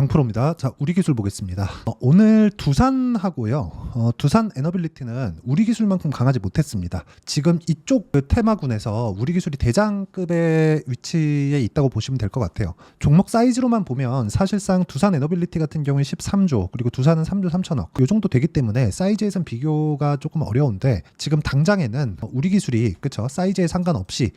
강프로입니다. 자, 우리 기술 보겠습니다. 오늘 두산하고요. 두산 에너빌리티는 우리 기술만큼 강하지 못했습니다. 지금 이쪽 그 테마군에서 우리 기술이 대장급의 위치에 있다고 보시면 될 것 같아요. 종목 사이즈로만 보면 사실상 두산 에너빌리티 같은 경우에 13조, 그리고 두산은 3조 3천억 이 정도 되기 때문에 사이즈에선 비교가 조금 어려운데, 지금 당장에는 우리 기술이 그쵸 사이즈에 상관없이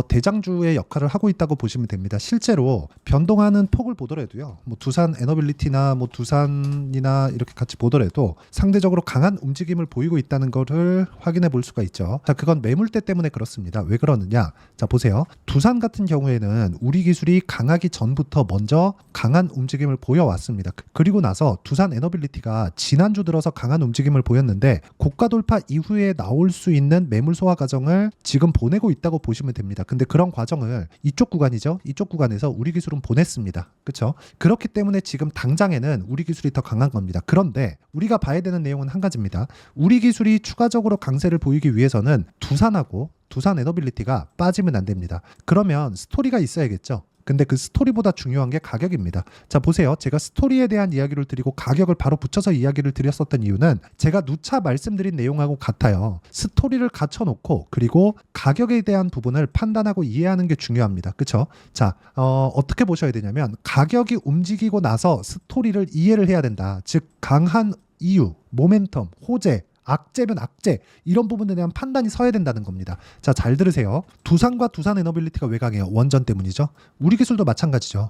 대장주의 역할을 하고 있다고 보시면 됩니다. 실제로 변동하는 폭을 보더라도요, 뭐 두산 에너빌리티나 뭐 두산이나 이렇게 같이 보더라도 상대적으로 강한 움직임을 보이고 있다는 것을 확인해 볼 수가 있죠. 자, 그건 매물대 때문에 그렇습니다. 왜 그러느냐? 자, 보세요. 두산 같은 경우에는 우리 기술이 강하기 전부터 먼저 강한 움직임을 보여왔습니다. 그리고 나서 두산 에너빌리티가 지난주 들어서 강한 움직임을 보였는데, 고가 돌파 이후에 나올 수 있는 매물 소화 과정을 지금 보내고 있다고 보시면 됩니다. 근데 그런 과정을 이쪽 구간이죠. 이쪽 구간에서 우리 기술은 보냈습니다. 그렇죠? 그렇기 때문에 지금 당장에는 우리 기술이 더 강한 겁니다. 그런데 우리가 봐야 되는 내용은 한 가지입니다. 우리 기술이 추가적으로 강세를 보이기 위해서는 두산하고 두산 에너빌리티가 빠지면 안 됩니다. 그러면 스토리가 있어야겠죠. 근데 그 스토리보다 중요한 게 가격입니다. 자, 보세요. 제가 스토리에 대한 이야기를 드리고 가격을 바로 붙여서 이야기를 드렸었던 이유는 제가 누차 말씀드린 내용하고 같아요. 스토리를 갖춰놓고 그리고 가격에 대한 부분을 판단하고 이해하는 게 중요합니다. 그렇죠? 자, 어떻게 보셔야 되냐면, 가격이 움직이고 나서 스토리를 이해를 해야 된다. 즉 강한 이유, 모멘텀, 호재, 악재면 악재, 이런 부분에 대한 판단이 서야 된다는 겁니다. 자, 잘 들으세요. 두산과 두산 에너빌리티가 왜 강해요? 원전 때문이죠. 우리 기술도 마찬가지죠.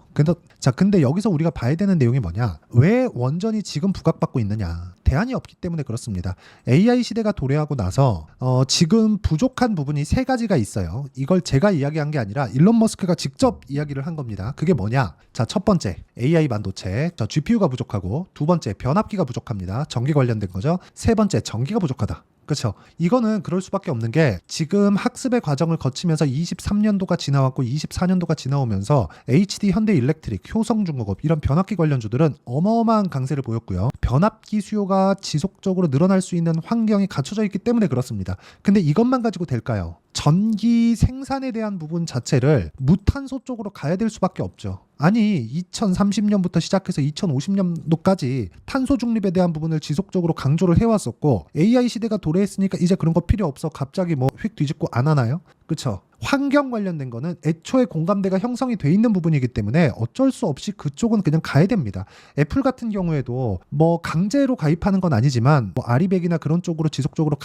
근데 여기서 우리가 봐야 되는 내용이 뭐냐? 왜 원전이 지금 부각받고 있느냐? 대안이 없기 때문에 그렇습니다. AI 시대가 도래하고 나서 지금 부족한 부분이 세 가지가 있어요. 이걸 제가 이야기한 게 아니라 일론 머스크가 직접 이야기를 한 겁니다. 그게 뭐냐? 자, 첫 번째 AI 반도체, GPU가 부족하고, 두 번째 변압기가 부족합니다. 전기 관련된 거죠. 세 번째 전기가 부족하다. 그렇죠. 이거는 그럴 수밖에 없는 게, 지금 학습의 과정을 거치면서 23년도가 지나왔고 24년도가 지나오면서 HD 현대일렉트릭, 효성중공업 이런 변압기 관련주들은 어마어마한 강세를 보였고요. 변압기 수요가 지속적으로 늘어날 수 있는 환경이 갖춰져 있기 때문에 그렇습니다. 근데 이것만 가지고 될까요? 전기 생산에 대한 부분 자체를 무탄소 쪽으로 가야 될 수밖에 없죠. 아니, 2030년부터 시작해서 2050년도까지 탄소 중립에 대한 부분을 지속적으로 강조를 해왔었고, AI 시대가 도래했으니까 이제 그런 거 필요 없어 갑자기 뭐 휙 뒤집고 안 하나요? 그쵸? 환경 관련된 거는 애초에 공감대가 형성이 돼 있는 부분이기 때문에 어쩔 수 없이 그쪽은 그냥 가야 됩니다. 애플 같은 경우에도 뭐 강제로 가입하는 건 아니지만 뭐 아리백이나 그런 쪽으로 지속적으로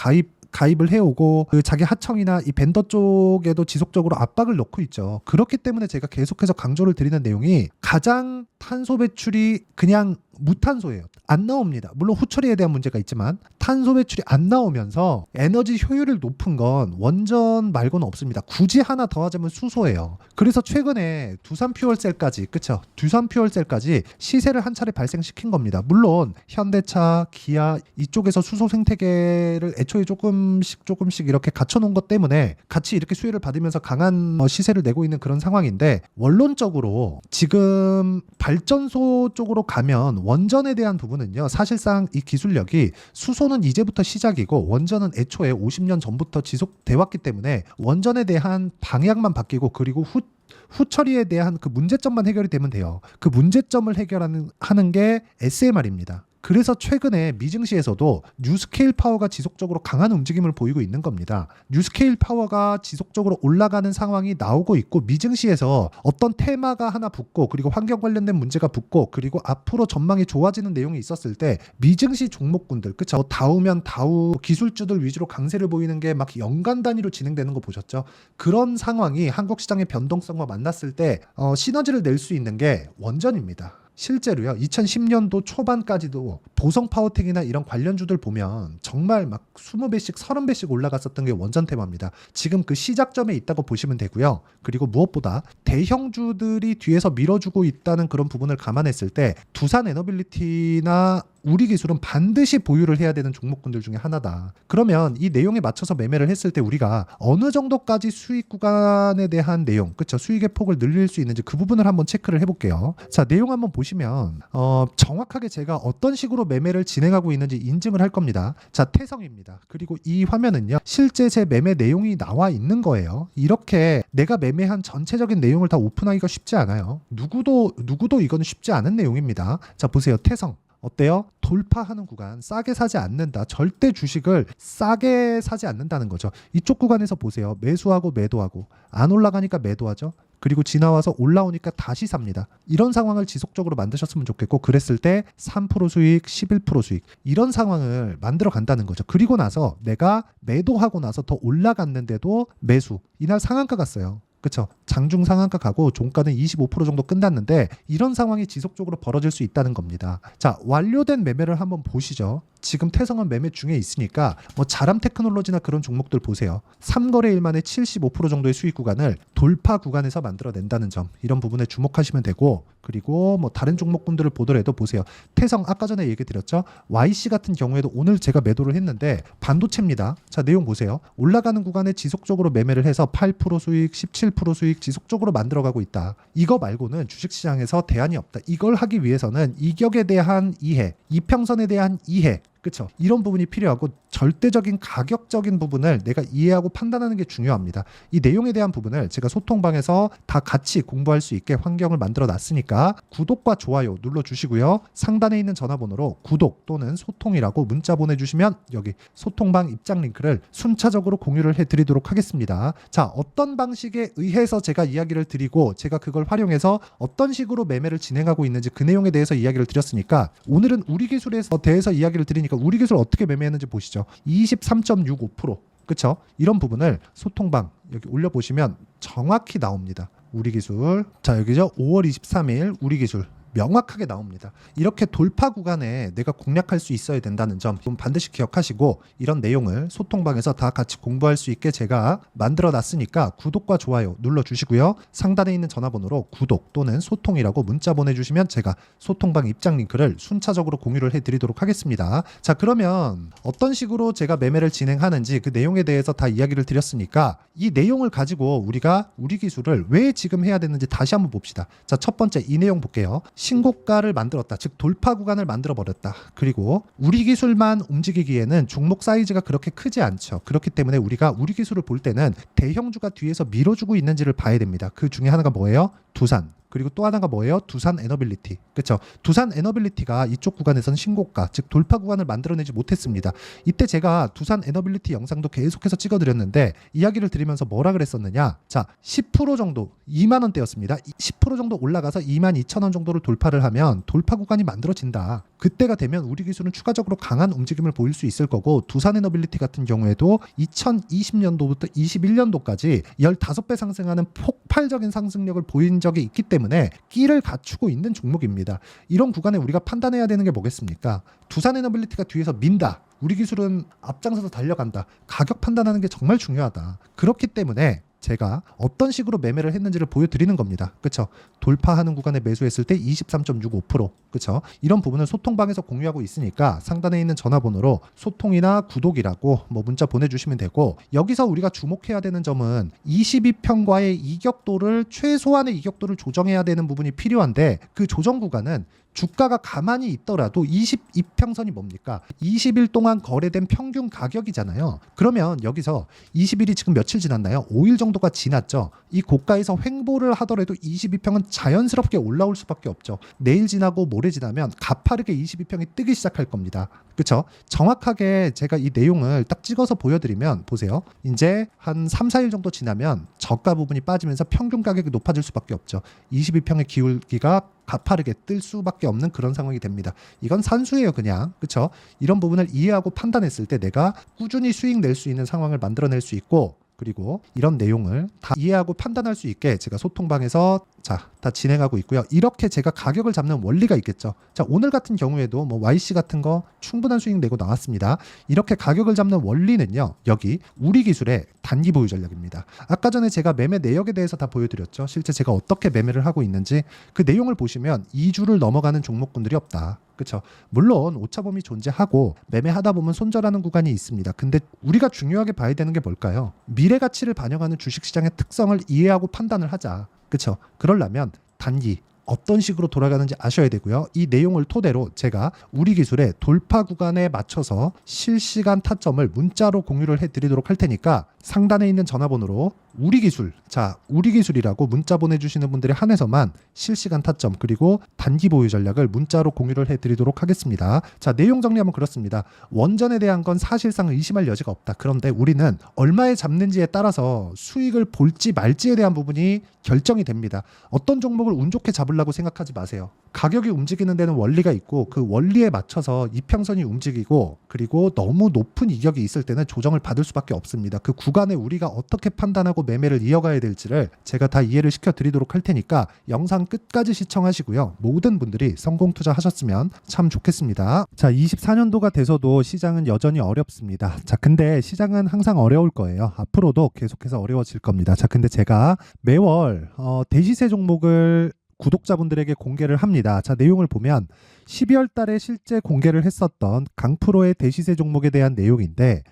가입을 해오고, 그 자기 하청이나 이 벤더 쪽에도 지속적으로 압박을 넣고 있죠. 그렇기 때문에 제가 계속해서 강조를 드리는 내용이, 가장 탄소 배출이 그냥 무탄소예요. 안 나옵니다. 물론 후처리에 대한 문제가 있지만 탄소 배출이 안 나오면서 에너지 효율이 높은 건 원전 말고는 없습니다. 굳이 하나 더 하자면 수소예요. 그래서 최근에 두산 퓨얼셀까지, 그쵸? 두산 퓨얼셀까지 시세를 한 차례 발생시킨 겁니다. 물론 현대차, 기아 이쪽에서 수소 생태계를 애초에 조금씩 이렇게 갖춰놓은 것 때문에 같이 이렇게 수혜를 받으면서 강한 시세를 내고 있는 그런 상황인데, 원론적으로 지금 발전소 쪽으로 가면 원전에 대한 부분은요, 사실상 이 기술력이, 수소는 이제부터 시작이고 원전은 애초에 50년 전부터 지속돼 왔기 때문에 원전에 대한 방향만 바뀌고, 그리고 후처리에 대한 그 문제점만 해결이 되면 돼요. 그 문제점을 하는 게 SMR입니다. 그래서 최근에 미증시에서도 뉴스케일 파워가 지속적으로 강한 움직임을 보이고 있는 겁니다. 뉴스케일 파워가 지속적으로 올라가는 상황이 나오고 있고, 미증시에서 어떤 테마가 하나 붙고, 그리고 환경 관련된 문제가 붙고, 그리고 앞으로 전망이 좋아지는 내용이 있었을 때 미증시 종목군들, 그쵸? 다우면 다우 기술주들 위주로 강세를 보이는 게 막 연간 단위로 진행되는 거 보셨죠? 그런 상황이 한국 시장의 변동성과 만났을 때 시너지를 낼 수 있는 게 원전입니다. 실제로요, 2010년도 초반까지도 보성 파워텍이나 이런 관련주들 보면 정말 막 20배씩 30배씩 올라갔었던 게 원전 테마입니다. 지금 그 시작점에 있다고 보시면 되고요. 그리고 무엇보다 대형주들이 뒤에서 밀어주고 있다는 그런 부분을 감안했을 때 두산 에너빌리티나 우리 기술은 반드시 보유를 해야 되는 종목군들 중에 하나다. 그러면 이 내용에 맞춰서 매매를 했을 때 우리가 어느 정도까지 수익 구간에 대한 내용, 그쵸? 수익의 폭을 늘릴 수 있는지 그 부분을 한번 체크를 해볼게요. 자, 내용 한번 보시면 정확하게 제가 어떤 식으로 매매를 진행하고 있는지 인증을 할 겁니다. 자, 태성입니다. 그리고 이 화면은요, 실제 제 매매 내용이 나와 있는 거예요. 이렇게 내가 매매한 전체적인 내용을 다 오픈하기가 쉽지 않아요. 누구도 이거는 쉽지 않은 내용입니다. 자, 보세요. 태성. 어때요? 돌파하는 구간, 싸게 사지 않는다. 절대 주식을 싸게 사지 않는다는 거죠. 이쪽 구간에서 보세요. 매수하고 매도하고, 안 올라가니까 매도하죠. 그리고 지나와서 올라오니까 다시 삽니다. 이런 상황을 지속적으로 만드셨으면 좋겠고, 그랬을 때 3% 수익, 11% 수익, 이런 상황을 만들어 간다는 거죠. 그리고 나서 내가 매도하고 나서 더 올라갔는데도 매수, 이날 상한가 갔어요. 그쵸? 장중 상한가 가고 종가는 25% 정도 끝났는데, 이런 상황이 지속적으로 벌어질 수 있다는 겁니다. 자, 완료된 매매를 한번 보시죠. 지금 태성은 매매 중에 있으니까 뭐 자람 테크놀로지나 그런 종목들 보세요. 3거래일 만에 75% 정도의 수익 구간을 돌파 구간에서 만들어낸다는 점, 이런 부분에 주목하시면 되고, 그리고 뭐 다른 종목군들을 보더라도 보세요. 태성 아까 전에 얘기 드렸죠. YC 같은 경우에도 오늘 제가 매도를 했는데 반도체입니다. 자, 내용 보세요. 올라가는 구간에 지속적으로 매매를 해서 8% 수익, 17% 수익 지속적으로 만들어가고 있다. 이거 말고는 주식시장에서 대안이 없다. 이걸 하기 위해서는 이격에 대한 이해, 이평선에 대한 이해, 그렇죠? 이런 부분이 필요하고, 절대적인 가격적인 부분을 내가 이해하고 판단하는 게 중요합니다. 이 내용에 대한 부분을 제가 소통방에서 다 같이 공부할 수 있게 환경을 만들어 놨으니까 구독과 좋아요 눌러주시고요. 상단에 있는 전화번호로 구독 또는 소통이라고 문자 보내주시면 여기 소통방 입장 링크를 순차적으로 공유를 해드리도록 하겠습니다. 자, 어떤 방식에 의해서 제가 이야기를 드리고, 제가 그걸 활용해서 어떤 식으로 매매를 진행하고 있는지 그 내용에 대해서 이야기를 드렸으니까, 오늘은 우리 기술에 대해서 이야기를 드리니까 우리 기술 어떻게 매매했는지 보시죠. 23.65%, 그쵸? 이런 부분을 소통방 여기 올려보시면 정확히 나옵니다. 우리 기술. 자, 여기죠. 5월 23일 우리 기술 명확하게 나옵니다. 이렇게 돌파 구간에 내가 공략할 수 있어야 된다는 점 반드시 기억하시고, 이런 내용을 소통방에서 다 같이 공부할 수 있게 제가 만들어 놨으니까 구독과 좋아요 눌러주시고요. 상단에 있는 전화번호로 구독 또는 소통이라고 문자 보내주시면 제가 소통방 입장 링크를 순차적으로 공유를 해드리도록 하겠습니다. 자, 그러면 어떤 식으로 제가 매매를 진행하는지 그 내용에 대해서 다 이야기를 드렸으니까, 이 내용을 가지고 우리가 우리 기술을 왜 지금 해야 되는지 다시 한번 봅시다. 자, 첫 번째 이 내용 볼게요. 신고가를 만들었다. 즉 돌파 구간을 만들어 버렸다. 그리고 우리 기술만 움직이기에는 종목 사이즈가 그렇게 크지 않죠. 그렇기 때문에 우리가 우리 기술을 볼 때는 대형주가 뒤에서 밀어주고 있는지를 봐야 됩니다. 그 중에 하나가 뭐예요? 두산. 그리고 또 하나가 뭐예요? 두산 에너빌리티. 그렇죠? 두산 에너빌리티가 이쪽 구간에서는 신고가, 즉 돌파 구간을 만들어내지 못했습니다. 이때 제가 두산 에너빌리티 영상도 계속해서 찍어드렸는데, 이야기를 드리면서 뭐라 그랬었느냐. 자, 10% 정도, 2만 원대였습니다. 10% 정도 올라가서 22,000원 정도를 돌파를 하면 돌파 구간이 만들어진다. 그때가 되면 우리 기술은 추가적으로 강한 움직임을 보일 수 있을 거고, 두산 에너빌리티 같은 경우에도 2020년도부터 21년도까지 15배 상승하는 폭발적인 상승력을 보인 적이 있기 때문에 끼를 갖추고 있는 종목입니다. 이런 구간에 우리가 판단해야 되는 게 뭐겠습니까? 두산 에너빌리티가 뒤에서 민다. 우리 기술은 앞장서서 달려간다. 가격 판단하는 게 정말 중요하다. 그렇기 때문에 제가 어떤 식으로 매매를 했는지를 보여드리는 겁니다. 그렇죠? 돌파하는 구간에 매수했을 때 23.65%, 그렇죠? 이런 부분을 소통방에서 공유하고 있으니까 상단에 있는 전화번호로 소통이나 구독이라고 뭐 문자 보내주시면 되고, 여기서 우리가 주목해야 되는 점은 22평과의 이격도를, 최소한의 이격도를 조정해야 되는 부분이 필요한데, 그 조정 구간은 주가가 가만히 있더라도 22평선이 뭡니까? 20일 동안 거래된 평균 가격이잖아요. 그러면 여기서 20일이 지금 며칠 지났나요? 5일 정도가 지났죠. 이 고가에서 횡보를 하더라도 22평은 자연스럽게 올라올 수밖에 없죠. 내일 지나고 모레 지나면 가파르게 22평이 뜨기 시작할 겁니다. 그렇죠? 정확하게 제가 이 내용을 딱 찍어서 보여드리면 보세요. 이제 한 3, 4일 정도 지나면 저가 부분이 빠지면서 평균 가격이 높아질 수밖에 없죠. 22평의 기울기가 가파르게 뜰 수밖에 없는 그런 상황이 됩니다. 이건 산수예요, 그냥. 그렇죠? 이런 부분을 이해하고 판단했을 때 내가 꾸준히 수익 낼 수 있는 상황을 만들어낼 수 있고, 그리고 이런 내용을 다 이해하고 판단할 수 있게 제가 소통방에서 다 진행하고 있고요. 이렇게 제가 가격을 잡는 원리가 있겠죠. 자, 오늘 같은 경우에도 뭐 YC 같은 거 충분한 수익 내고 나왔습니다. 이렇게 가격을 잡는 원리는요, 여기 우리 기술의 단기 보유 전략입니다. 아까 전에 제가 매매 내역에 대해서 다 보여드렸죠. 실제 제가 어떻게 매매를 하고 있는지 그 내용을 보시면 2주를 넘어가는 종목군들이 없다. 그렇죠? 물론 오차범위 존재하고 매매하다 보면 손절하는 구간이 있습니다. 근데 우리가 중요하게 봐야 되는 게 뭘까요? 미래 가치를 반영하는 주식시장의 특성을 이해하고 판단을 하자. 그렇죠? 그러려면 단기 어떤 식으로 돌아가는지 아셔야 되고요. 이 내용을 토대로 제가 우리 기술의 돌파 구간에 맞춰서 실시간 타점을 문자로 공유를 해드리도록 할 테니까 상단에 있는 전화번호로 우리 기술이라고 문자 보내주시는 분들에 한해서만 실시간 타점 그리고 단기 보유 전략을 문자로 공유를 해드리도록 하겠습니다. 자, 내용 정리하면 그렇습니다. 원전에 대한 건 사실상 의심할 여지가 없다. 그런데 우리는 얼마에 잡는지에 따라서 수익을 볼지 말지에 대한 부분이 결정이 됩니다. 어떤 종목을 운 좋게 잡으려고 생각하지 마세요. 가격이 움직이는 데는 원리가 있고 그 원리에 맞춰서 이평선이 움직이고 그리고 너무 높은 이격이 있을 때는 조정을 받을 수밖에 없습니다. 그 구간에 우리가 어떻게 판단하고 매매를 이어가야 될지를 제가 다 이해를 시켜드리도록 할 테니까 영상 끝까지 시청하시고요. 모든 분들이 성공 투자하셨으면 참 좋겠습니다. 자, 24년도가 돼서도 시장은 여전히 어렵습니다. 자, 근데 시장은 항상 어려울 거예요. 앞으로도 계속해서 어려워질 겁니다. 자, 근데 제가 매월 대시세 종목을 구독자분들에게 공개를 합니다. 자, 내용을 보면 12월 달에 실제 공개를 했었던 강프로의 대시세 종목에 대한 내용인데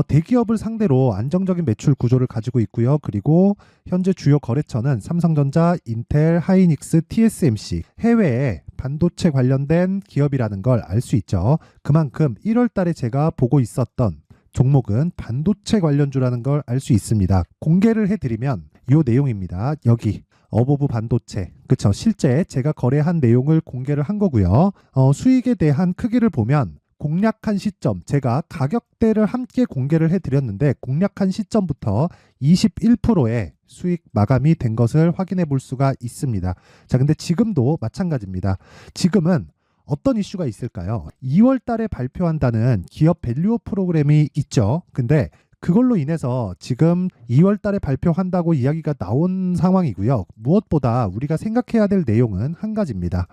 대기업을 상대로 안정적인 매출 구조를 가지고 있고요. 그리고 현재 주요 거래처는 삼성전자, 인텔, 하이닉스, TSMC, 해외에 반도체 관련된 기업이라는 걸 알 수 있죠. 그만큼 1월 달에 제가 보고 있었던 종목은 반도체 관련주라는 걸 알 수 있습니다. 공개를 해드리면 이 내용입니다. 여기 어보브 반도체, 그쵸? 실제 제가 거래한 내용을 공개를 한 거고요. 수익에 대한 크기를 보면 공략한 시점, 제가 가격대를 함께 공개를 해드렸는데 공략한 시점부터 21%의 수익 마감이 된 것을 확인해 볼 수가 있습니다. 자, 근데 지금도 마찬가지입니다. 지금은 어떤 이슈가 있을까요? 2월 달에 발표한다는 기업 밸류업 프로그램이 있죠. 근데 그걸로 인해서 지금 2월 달에 발표한다고 이야기가 나온 상황이고요. 무엇보다 우리가 생각해야 될 내용은 한 가지입니다.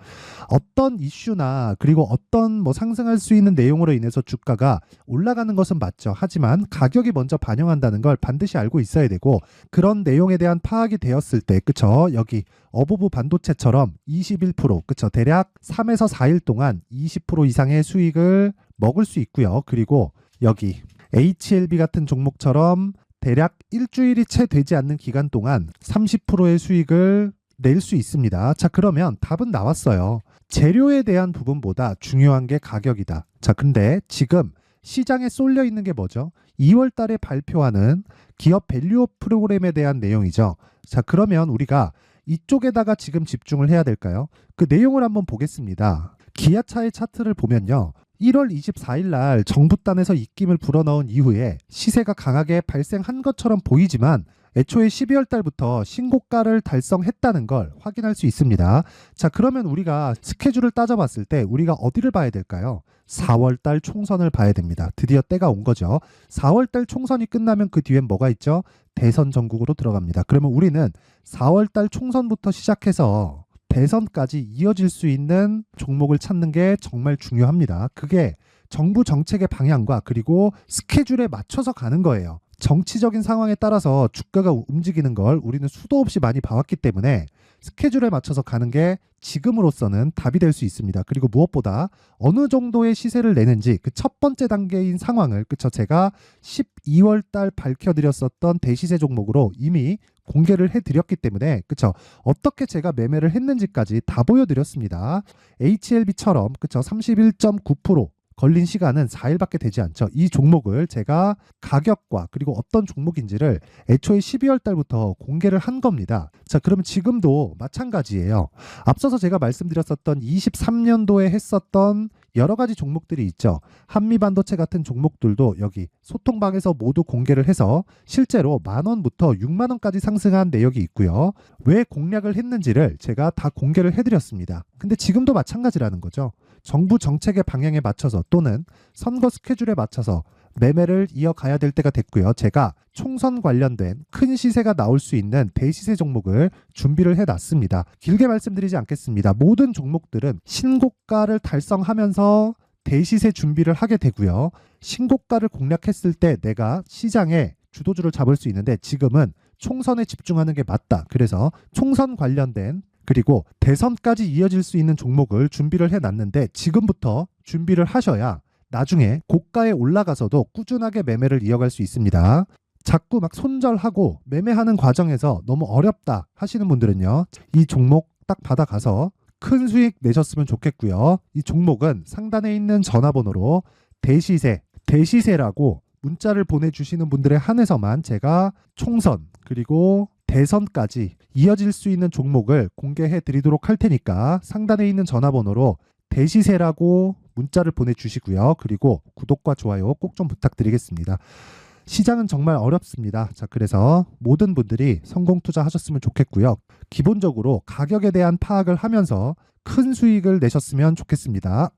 어떤 이슈나 그리고 어떤 상승할 수 있는 내용으로 인해서 주가가 올라가는 것은 맞죠. 하지만 가격이 먼저 반영한다는 걸 반드시 알고 있어야 되고 그런 내용에 대한 파악이 되었을 때 그쵸? 여기 어보브 반도체처럼 21% 그쵸? 대략 3에서 4일 동안 20% 이상의 수익을 먹을 수 있고요. 그리고 여기 HLB 같은 종목처럼 대략 일주일이 채 되지 않는 기간 동안 30%의 수익을 낼 수 있습니다. 자, 그러면 답은 나왔어요. 재료에 대한 부분보다 중요한 게 가격이다. 자, 근데 지금 시장에 쏠려 있는 게 뭐죠? 2월 달에 발표하는 기업 밸류업 프로그램에 대한 내용이죠. 자, 그러면 우리가 이쪽에다가 지금 집중을 해야 될까요? 그 내용을 한번 보겠습니다. 기아차의 차트를 보면요. 1월 24일 날 정부단에서 입김을 불어넣은 이후에 시세가 강하게 발생한 것처럼 보이지만 애초에 12월 달부터 신고가를 달성했다는 걸 확인할 수 있습니다. 자, 그러면 우리가 스케줄을 따져봤을 때 우리가 어디를 봐야 될까요? 4월 달 총선을 봐야 됩니다. 드디어 때가 온 거죠. 4월 달 총선이 끝나면 그 뒤엔 뭐가 있죠? 대선 전국으로 들어갑니다. 그러면 우리는 4월 달 총선부터 시작해서 대선까지 이어질 수 있는 종목을 찾는 게 정말 중요합니다. 그게 정부 정책의 방향과 그리고 스케줄에 맞춰서 가는 거예요. 정치적인 상황에 따라서 주가가 움직이는 걸 우리는 수도 없이 많이 봐왔기 때문에 스케줄에 맞춰서 가는 게 지금으로서는 답이 될 수 있습니다. 그리고 무엇보다 어느 정도의 시세를 내는지 그 첫 번째 단계인 상황을 그쵸? 제가 12월 달 밝혀드렸었던 대시세 종목으로 이미 공개를 해드렸기 때문에 그쵸? 어떻게 제가 매매를 했는지까지 다 보여드렸습니다. HLB처럼 그쵸? 31.9% 걸린 시간은 4일밖에 되지 않죠. 이 종목을 제가 가격과 그리고 어떤 종목인지를 애초에 12월 달부터 공개를 한 겁니다. 자, 그러면 지금도 마찬가지예요. 앞서서 제가 말씀드렸었던 23년도에 했었던 여러 가지 종목들이 있죠. 한미반도체 같은 종목들도 여기 소통방에서 모두 공개를 해서 실제로 10,000원부터 60,000원까지 상승한 내역이 있고요. 왜 공략을 했는지를 제가 다 공개를 해드렸습니다. 근데 지금도 마찬가지라는 거죠. 정부 정책의 방향에 맞춰서 또는 선거 스케줄에 맞춰서 매매를 이어가야 될 때가 됐고요. 제가 총선 관련된 큰 시세가 나올 수 있는 대시세 종목을 준비를 해놨습니다. 길게 말씀드리지 않겠습니다. 모든 종목들은 신고가를 달성하면서 대시세 준비를 하게 되고요. 신고가를 공략했을 때 내가 시장에 주도주를 잡을 수 있는데 지금은 총선에 집중하는 게 맞다. 그래서 총선 관련된 그리고 대선까지 이어질 수 있는 종목을 준비를 해놨는데 지금부터 준비를 하셔야 나중에 고가에 올라가서도 꾸준하게 매매를 이어갈 수 있습니다. 자꾸 막 손절하고 매매하는 과정에서 너무 어렵다 하시는 분들은요. 이 종목 딱 받아가서 큰 수익 내셨으면 좋겠고요. 이 종목은 상단에 있는 전화번호로 대시세라고 문자를 보내주시는 분들에 한해서만 제가 총선 그리고 대선까지 이어질 수 있는 종목을 공개해 드리도록 할 테니까 상단에 있는 전화번호로 대시세라고 문자를 보내주시고요. 그리고 구독과 좋아요 꼭 좀 부탁드리겠습니다. 시장은 정말 어렵습니다. 자, 그래서 모든 분들이 성공 투자하셨으면 좋겠고요. 기본적으로 가격에 대한 파악을 하면서 큰 수익을 내셨으면 좋겠습니다.